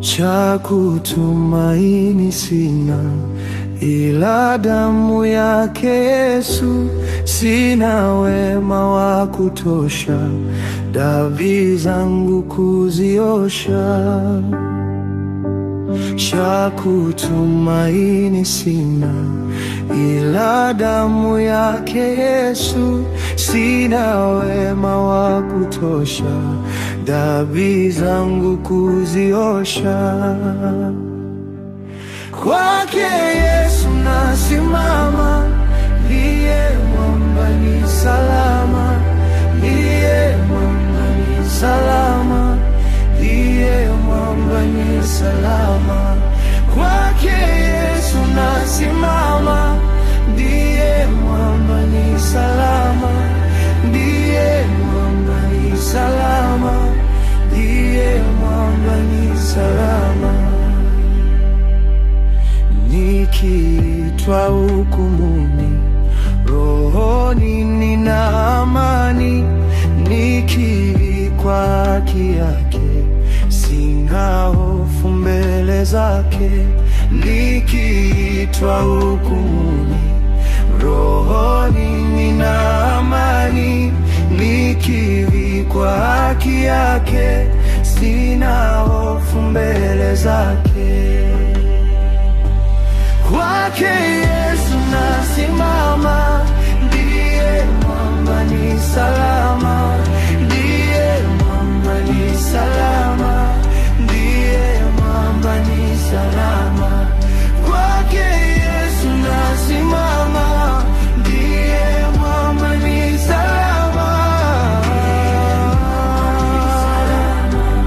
cha kutumaini sina, ila damu yake Yesu. Sina wema wa kutosha dhambi zangu kuziosha. Cha kutumaini sina, ila damu yake Yesu. Sina wema wa kutosha dhambi zangu kuziosha. Kwake Yesu nasimama, ndiye mwamba ni salama, ndiye mwamba ni salama, ndiye mwamba ni salama. Kwake Yesu nasimama, ndiye mwamba ni salama, ndiye mwamba ni salama, ndiye mwamba ni salama. Nikiitwa hukumuni, rohoni nina amani. Nikivikwa haki yake, sina hofu mbele zake. Nikiitwa hukumuni, rohoni nina amani. Nikivikwa haki yake, sina hofu mbele zake. Kwake Yesu nasimama, ndiye mwamba ni salama, ndiye mwamba ni salama, ndiye mwamba ni salama. Kwake Yesu nasimama, ndiye mwamba ni salama,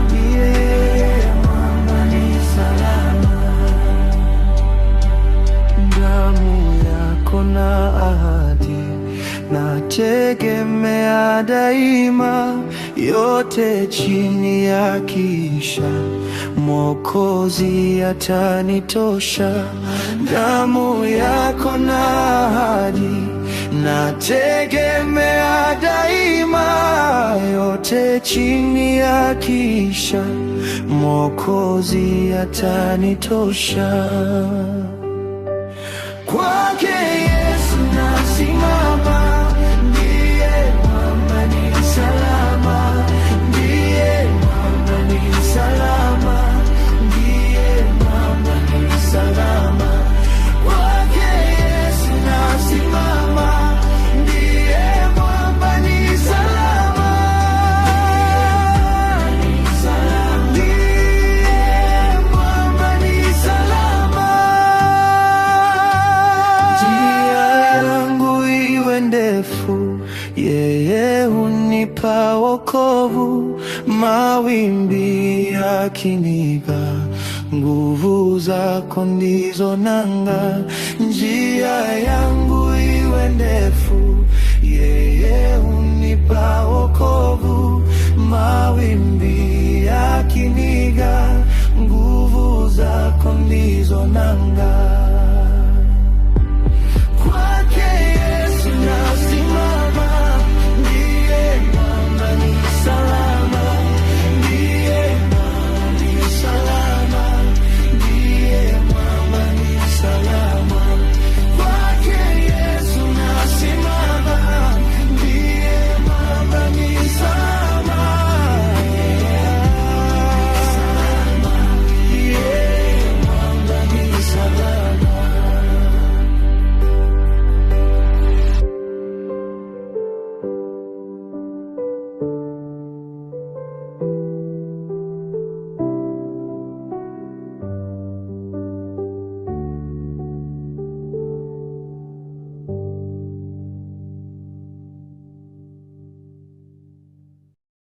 ndiye mwamba ni salama. Damu yako na ahadi nategemea daima, yote chini ya kisha Mwokozi atanitosha. Damu yako na ahadi nategemea daima, yote chini ya kisha Mwokozi atanitosha. Kwake Yesu nasimama, ndiye mwamba ni salama, ndiye mwamba ni salama, ndiye mwamba ni salama. Kwake Yesu nasimama, ndiye mwamba ni salama, ndiye mwamba ni salama. Ndefu, yeye hunipa wokovu. Mawimbi yakiniga, nguvu zako ndizo nanga. Njia yangu iwe ndefu, yeye hunipa wokovu. Mawimbi yakiniga, nguvu